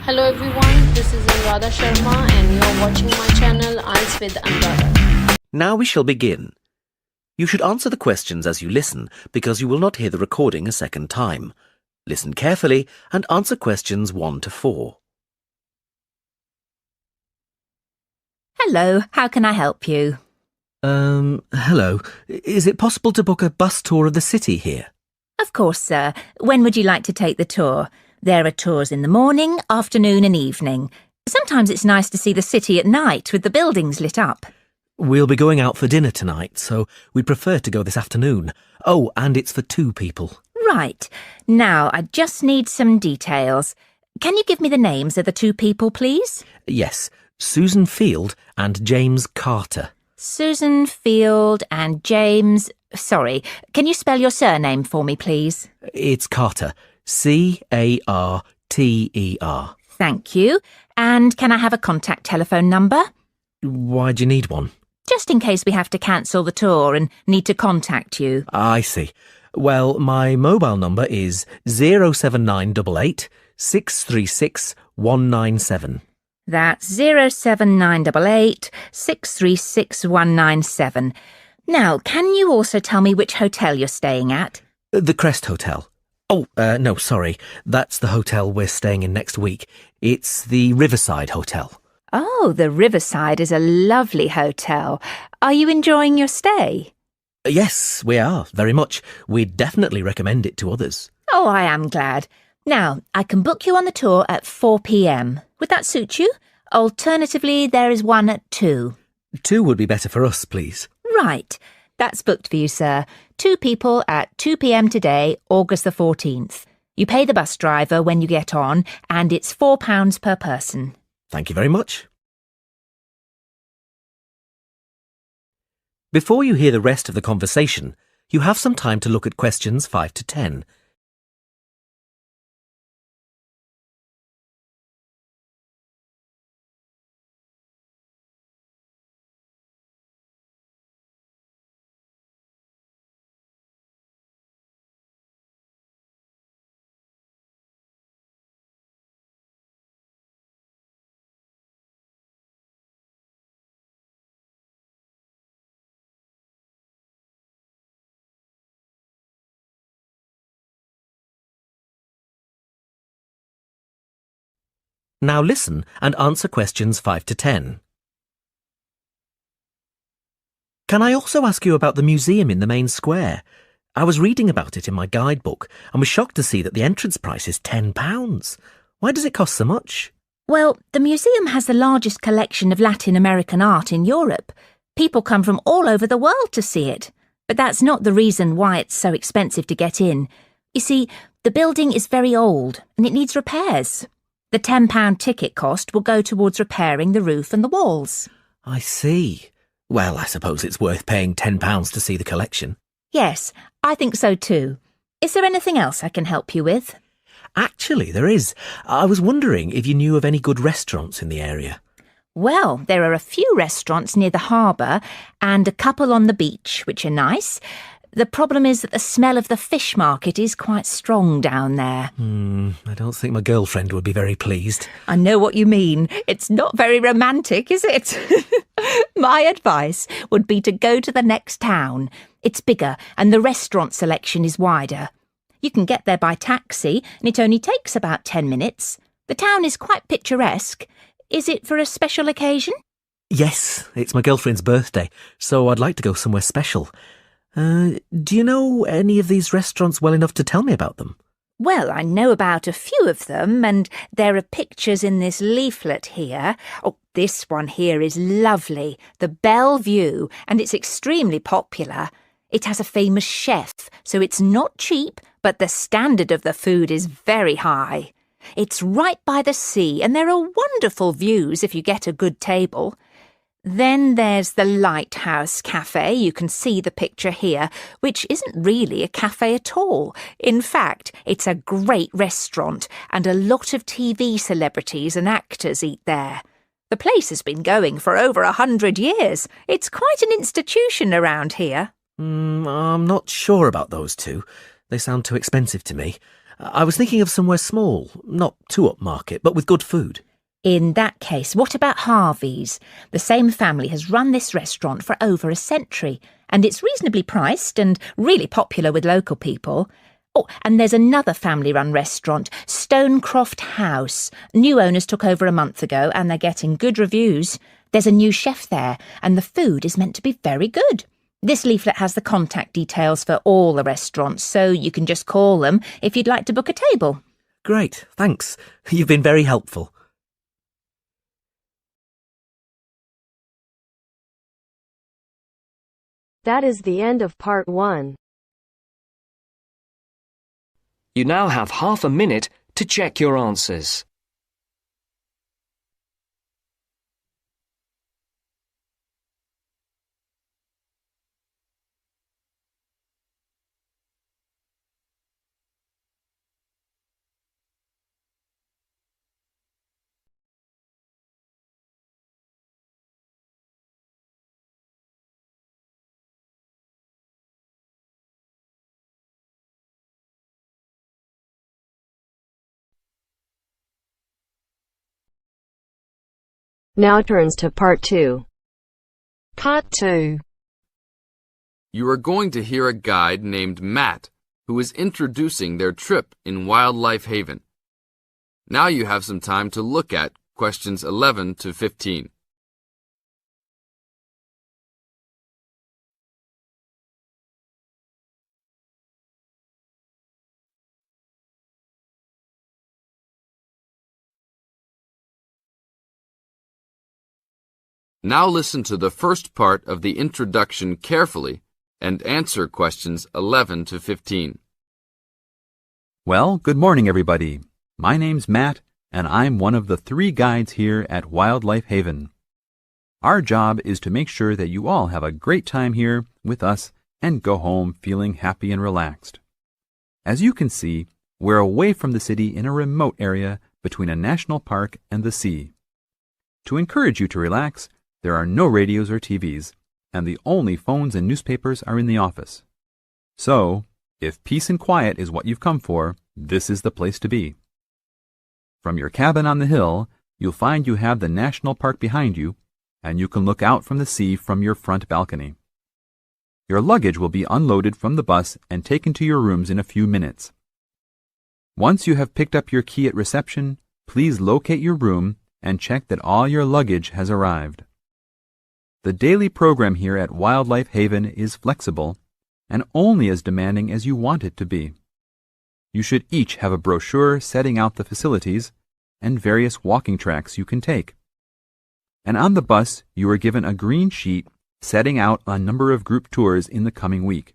Hello everyone, this is ANURADHA Sharma and you are watching my channel IELTS with ANURADHA. Now we shall begin. You should answer the questions as you listen because you will not hear the recording a second time. Listen carefully and answer questions 1 to 4. Hello, how can I help you? Hello. Is it possible to book a bus tour of the city here? Of course, sir. When would you like to take the tour? There are tours in the morning, afternoon and evening. Sometimes it's nice to see the city at night with the buildings lit up. We'll be going out for dinner tonight, so we'd prefer to go this afternoon. Oh, and it's for 2 people. Right. Now, I just need some details. Can you give me the names of the 2 people, please? Yes, Susan Field and James Carter. Susan Field and James... Sorry, can you spell your surname for me, please? It's Carter. C-A-R-T-E-R. Thank you. And can I have a contact telephone number? Why do you need one? Just in case we have to cancel the tour and need to contact you. I see. Well, my mobile number is 07988 636 197. That's 07988 636 197. Now, can you also tell me which hotel you're staying at? The Crest Hotel. Oh, no, sorry. That's the hotel we're staying in next week. It's the Riverside Hotel. Oh, the Riverside is a lovely hotel. Are you enjoying your stay? Yes, we are, very much. We'd definitely recommend it to others. Oh, I am glad. Now, I can book you on the tour at 4 p.m. Would that suit you? Alternatively, there is one at 2. 2 would be better for us, please. Right. That's booked for you, sir. 2 people at 2 p.m. today, August the 14th. You pay the bus driver when you get on, and it's £4 per person. Thank you very much. Before you hear the rest of the conversation, you have some time to look at questions 5 to 10. Now listen and answer questions 5 to 10. Can I also ask you about the museum in the main square? I was reading about it in my guidebook and was shocked to see that the entrance price is £10. Why does it cost so much? Well, the museum has the largest collection of Latin American art in Europe. People come from all over the world to see it. But that's not the reason why it's so expensive to get in. You see, the building is very old and it needs repairs. The £10 ticket cost will go towards repairing the roof and the walls. I see. Well, I suppose it's worth paying £10 to see the collection. Yes, I think so too. Is there anything else I can help you with? Actually, there is. I was wondering if you knew of any good restaurants in the area. Well, there are a few restaurants near the harbour and a couple on the beach, which are nice. The problem is that the smell of the fish market is quite strong down there. I don't think my girlfriend would be very pleased. I know what you mean. It's not very romantic, is it? My advice would be to go to the next town. It's bigger and the restaurant selection is wider. You can get there by taxi and it only takes about 10 minutes. The town is quite picturesque. Is it for a special occasion? Yes, it's my girlfriend's birthday, so I'd like to go somewhere special. Do you know any of these restaurants well enough to tell me about them? Well, I know about a few of them, and there are pictures in this leaflet here. Oh, this one here is lovely, the Bellevue, and it's extremely popular. It has a famous chef, so it's not cheap, but the standard of the food is very high. It's right by the sea, and there are wonderful views if you get a good table. Then there's the Lighthouse Cafe, you can see the picture here, which isn't really a cafe at all. In fact, it's a great restaurant and a lot of TV celebrities and actors eat there. The place has been going for over 100 years. It's quite an institution around here. I'm not sure about those 2. They sound too expensive to me. I was thinking of somewhere small, not too upmarket, but with good food. In that case, what about Harvey's? The same family has run this restaurant for over a century, and it's reasonably priced and really popular with local people. Oh, and there's another family-run restaurant, Stonecroft House. New owners took over a month ago, and they're getting good reviews. There's a new chef there, and the food is meant to be very good. This leaflet has the contact details for all the restaurants, so you can just call them if you'd like to book a table. Great, thanks. You've been very helpful. That is the end of part 1. You now have half a minute to check your answers. Now turns to part 2. Part 2. You are going to hear a guide named Matt, who is introducing their trip in Wildlife Haven. Now you have some time to look at questions 11 to 15. Now listen to the first part of the introduction carefully and answer questions 11 to 15. Well, good morning, everybody. My name's Matt, and I'm one of the 3 guides here at Wildlife Haven. Our job is to make sure that you all have a great time here with us and go home feeling happy and relaxed. As you can see, we're away from the city in a remote area between a national park and the sea. To encourage you to relax, there are no radios or TVs, and the only phones and newspapers are in the office. So, if peace and quiet is what you've come for, this is the place to be. From your cabin on the hill, you'll find you have the national park behind you, and you can look out from the sea from your front balcony. Your luggage will be unloaded from the bus and taken to your rooms in a few minutes. Once you have picked up your key at reception, please locate your room and check that all your luggage has arrived. The daily program here at Wildlife Haven is flexible and only as demanding as you want it to be. You should each have a brochure setting out the facilities and various walking tracks you can take. And on the bus, you are given a green sheet setting out a number of group tours in the coming week.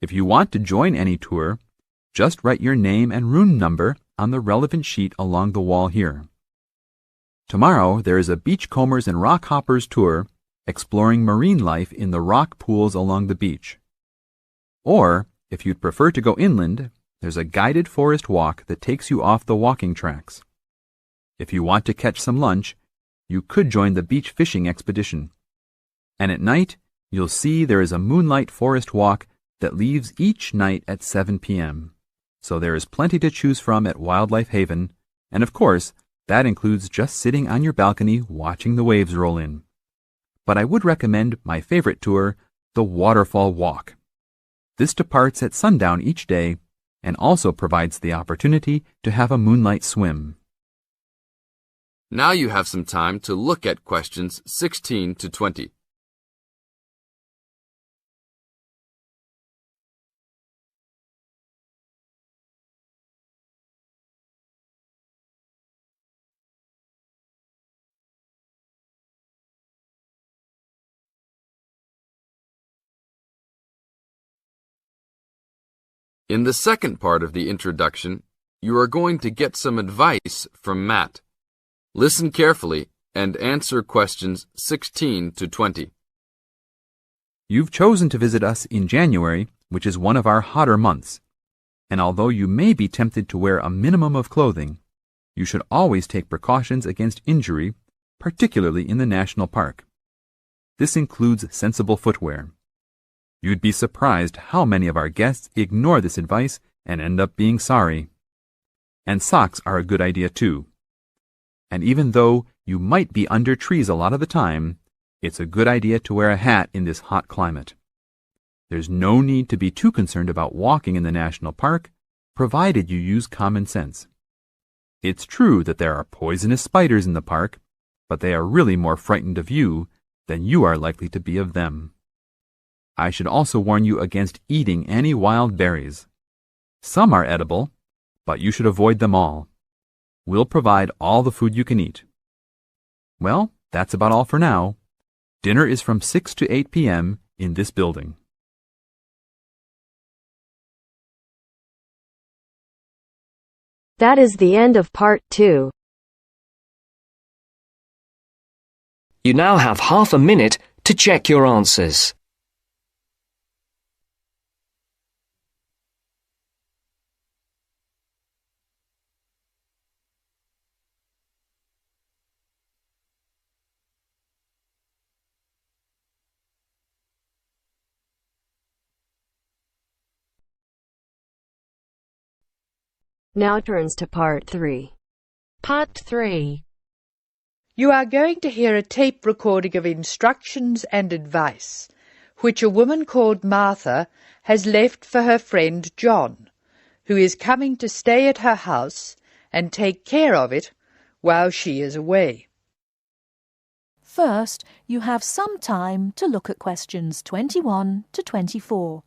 If you want to join any tour, just write your name and room number on the relevant sheet along the wall here. Tomorrow, there is a beachcombers and rock hoppers tour exploring marine life in the rock pools along the beach. Or, if you'd prefer to go inland, there's a guided forest walk that takes you off the walking tracks. If you want to catch some lunch, you could join the beach fishing expedition. And at night, you'll see there is a moonlight forest walk that leaves each night at 7 p.m. So there is plenty to choose from at Wildlife Haven, and of course, that includes just sitting on your balcony watching the waves roll in. But I would recommend my favorite tour, the Waterfall Walk. This departs at sundown each day and also provides the opportunity to have a moonlight swim. Now you have some time to look at questions 16 to 20. In the second part of the introduction, you are going to get some advice from Matt. Listen carefully and answer questions 16 to 20. You've chosen to visit us in January, which is one of our hotter months. And although you may be tempted to wear a minimum of clothing, you should always take precautions against injury, particularly in the national park. This includes sensible footwear. You'd be surprised how many of our guests ignore this advice and end up being sorry. And socks are a good idea too. And even though you might be under trees a lot of the time, it's a good idea to wear a hat in this hot climate. There's no need to be too concerned about walking in the national park, provided you use common sense. It's true that there are poisonous spiders in the park, but they are really more frightened of you than you are likely to be of them. I should also warn you against eating any wild berries. Some are edible, but you should avoid them all. We'll provide all the food you can eat. Well, that's about all for now. Dinner is from 6 to 8 p.m. in this building. That is the end of part 2. You now have half a minute to check your answers. Now turns to part 3. Part 3. You are going to hear a tape recording of instructions and advice, which a woman called Martha has left for her friend John, who is coming to stay at her house and take care of it while she is away. First, you have some time to look at questions 21 to 24.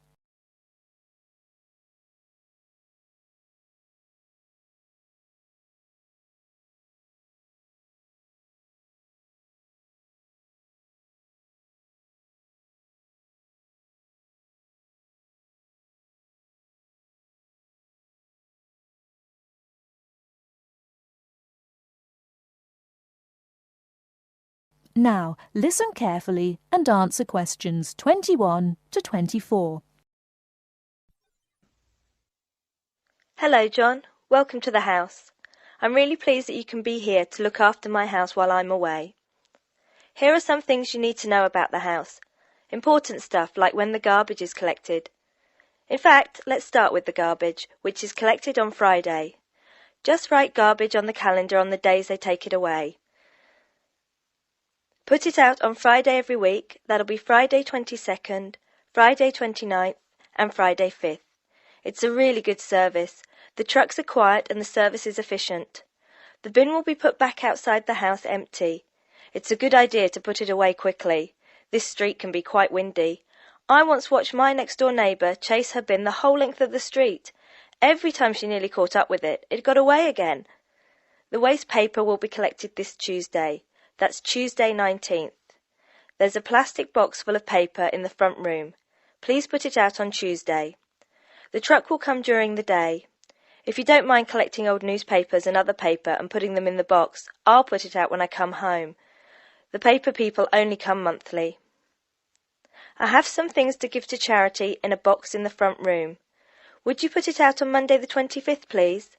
Now, listen carefully and answer questions 21 to 24. Hello, John. Welcome to the house. I'm really pleased that you can be here to look after my house while I'm away. Here are some things you need to know about the house. Important stuff like when the garbage is collected. In fact, let's start with the garbage, which is collected on Friday. Just write garbage on the calendar on the days they take it away. Put it out on Friday every week. That'll be Friday 22nd, Friday 29th and Friday 5th. It's a really good service. The trucks are quiet and the service is efficient. The bin will be put back outside the house empty. It's a good idea to put it away quickly. This street can be quite windy. I once watched my next-door neighbour chase her bin the whole length of the street. Every time she nearly caught up with it, it got away again. The waste paper will be collected this Tuesday. That's Tuesday 19th. There's a plastic box full of paper in the front room. Please put it out on Tuesday. The truck will come during the day. If you don't mind collecting old newspapers and other paper and putting them in the box, I'll put it out when I come home. The paper people only come monthly. I have some things to give to charity in a box in the front room. Would you put it out on Monday the 25th, please?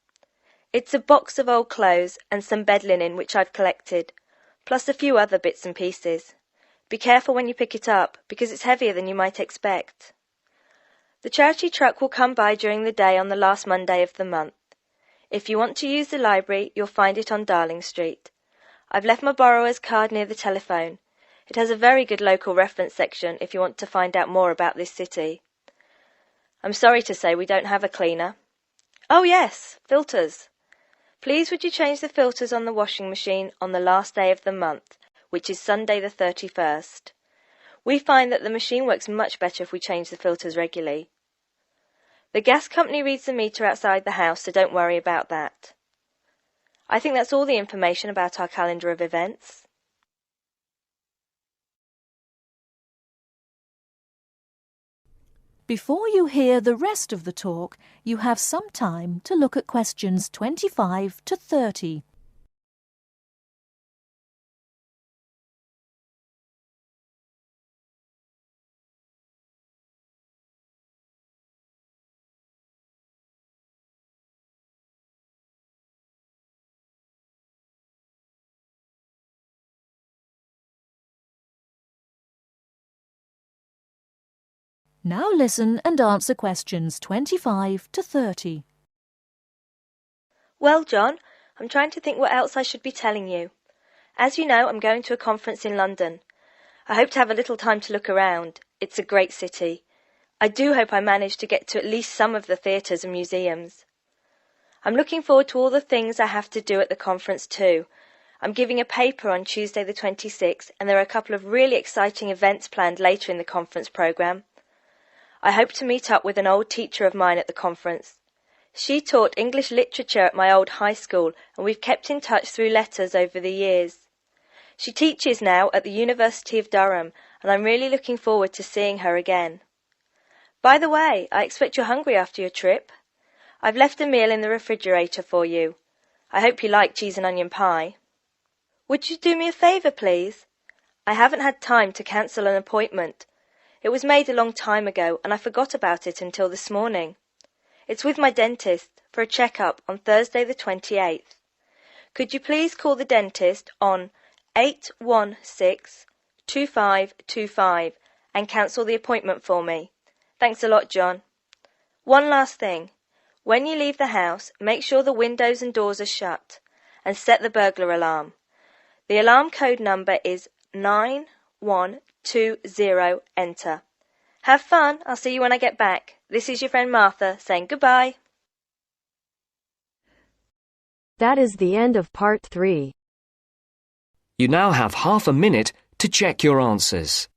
It's a box of old clothes and some bed linen which I've collected, plus a few other bits and pieces. Be careful when you pick it up, because it's heavier than you might expect. The charity truck will come by during the day on the last Monday of the month. If you want to use the library, you'll find it on Darling Street. I've left my borrower's card near the telephone. It has a very good local reference section if you want to find out more about this city. I'm sorry to say we don't have a cleaner. Oh yes, filters. Please would you change the filters on the washing machine on the last day of the month, which is Sunday the 31st. We find that the machine works much better if we change the filters regularly. The gas company reads the meter outside the house, so don't worry about that. I think that's all the information about our calendar of events. Before you hear the rest of the talk, you have some time to look at questions 25 to 30. Now listen and answer questions 25 to 30. Well, John, I'm trying to think what else I should be telling you. As you know, I'm going to a conference in London. I hope to have a little time to look around. It's a great city. I do hope I manage to get to at least some of the theatres and museums. I'm looking forward to all the things I have to do at the conference too. I'm giving a paper on Tuesday the 26th, and there are a couple of really exciting events planned later in the conference programme. I hope to meet up with an old teacher of mine at the conference. She taught English literature at my old high school, and we've kept in touch through letters over the years. She teaches now at the University of Durham, and I'm really looking forward to seeing her again. By the way, I expect you're hungry after your trip. I've left a meal in the refrigerator for you. I hope you like cheese and onion pie. Would you do me a favour, please? I haven't had time to cancel an appointment. It was made a long time ago, and I forgot about it until this morning. It's with my dentist for a check-up on Thursday the 28th. Could you please call the dentist on 816-2525 and cancel the appointment for me? Thanks a lot, John. One last thing. When you leave the house, make sure the windows and doors are shut and set the burglar alarm. The alarm code number is 9120, enter. Have fun. I'll see you when I get back. This is your friend Martha saying goodbye. That is the end of part 3. You now have half a minute to check your answers.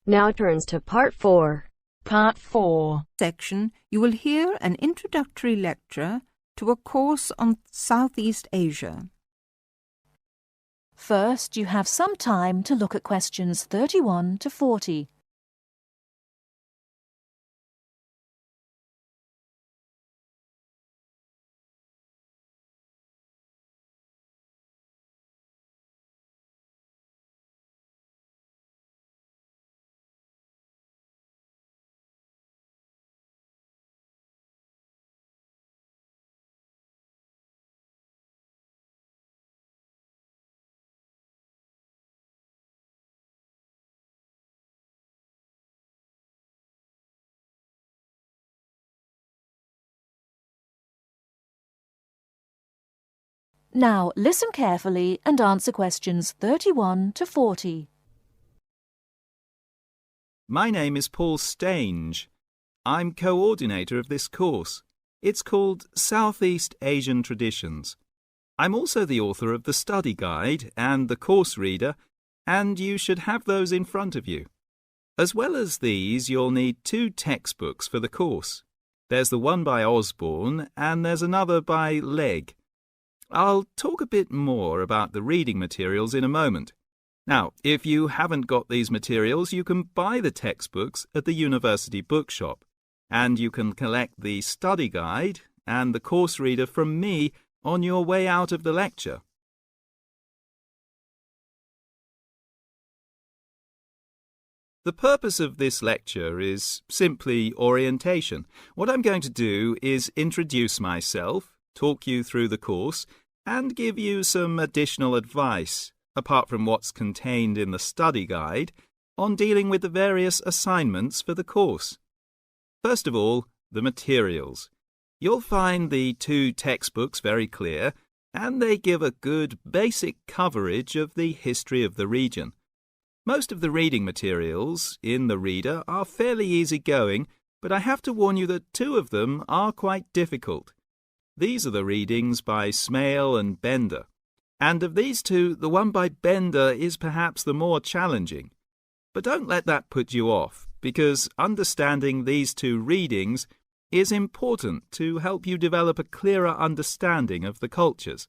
Now turns to part 4. Part 4 section, you will hear an introductory lecture to a course on Southeast Asia. First, you have some time to look at questions 31 to 40. Now listen carefully and answer questions 31 to 40. My name is Paul Stange. I'm coordinator of this course. It's called Southeast Asian Traditions. I'm also the author of the study guide and the course reader, and you should have those in front of you. As well as these, you'll need 2 textbooks for the course. There's the one by Osborne and there's another by Legg. I'll talk a bit more about the reading materials in a moment. Now, if you haven't got these materials, you can buy the textbooks at the university bookshop, and you can collect the study guide and the course reader from me on your way out of the lecture. The purpose of this lecture is simply orientation. What I'm going to do is introduce myself, talk you through the course, and give you some additional advice, apart from what's contained in the study guide, on dealing with the various assignments for the course. First of all, the materials. You'll find the 2 textbooks very clear, and they give a good basic coverage of the history of the region. Most of the reading materials in the reader are fairly easy-going, but I have to warn you that 2 of them are quite difficult. These are the readings by Smale and Bender, and of these 2, the one by Bender is perhaps the more challenging. But don't let that put you off, because understanding these 2 readings is important to help you develop a clearer understanding of the cultures.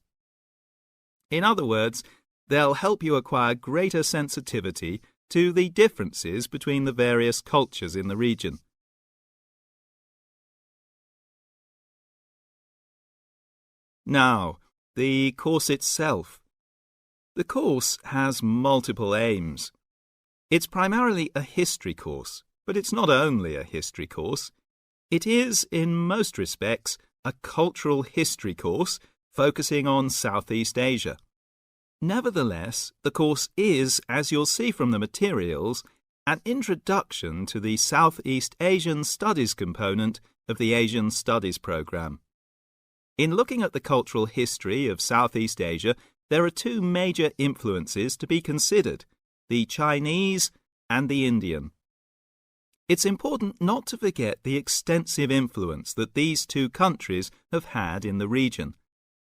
In other words, they'll help you acquire greater sensitivity to the differences between the various cultures in the region. Now, the course itself. The course has multiple aims. It's primarily a history course, but it's not only a history course. It is, in most respects, a cultural history course focusing on Southeast Asia. Nevertheless, the course is, as you'll see from the materials, an introduction to the Southeast Asian Studies component of the Asian Studies programme. In looking at the cultural history of Southeast Asia, there are two major influences to be considered, the Chinese and the Indian. It's important not to forget the extensive influence that these two countries have had in the region.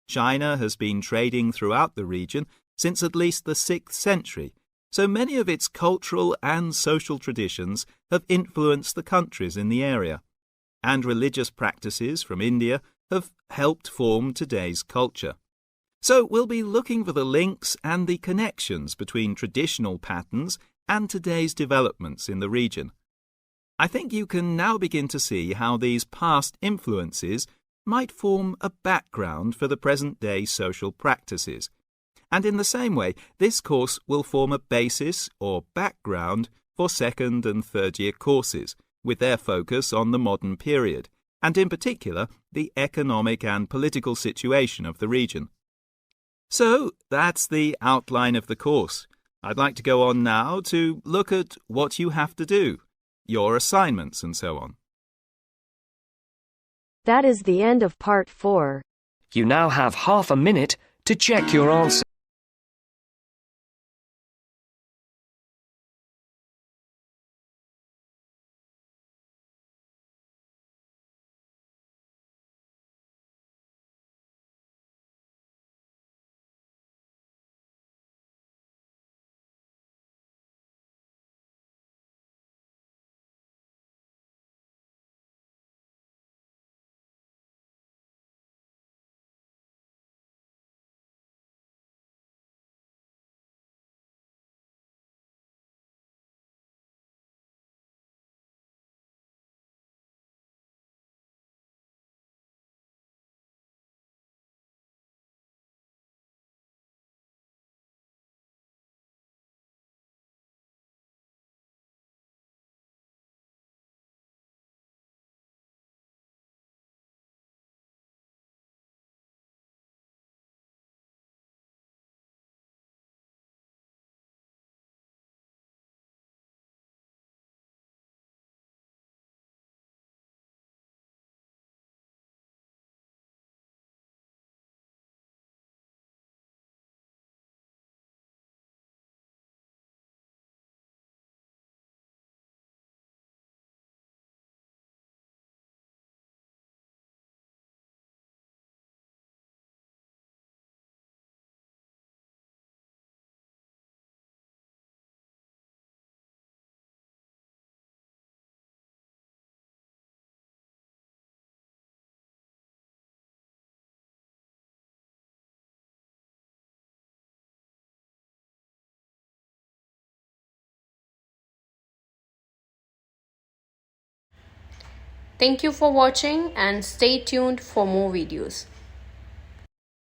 China has been trading throughout the region since at least the 6th century, so many of its cultural and social traditions have influenced the countries in the area, and religious practices from India have helped form today's culture. So we'll be looking for the links and the connections between traditional patterns and today's developments in the region. I think you can now begin to see how these past influences might form a background for the present-day social practices. And in the same way, this course will form a basis or background for second and third year courses, with their focus on the modern period, and in particular, the economic and political situation of the region. So, that's the outline of the course. I'd like to go on now to look at what you have to do, your assignments and so on. That is the end of part 4. You now have half a minute to check your answer. Thank you for watching and stay tuned for more videos.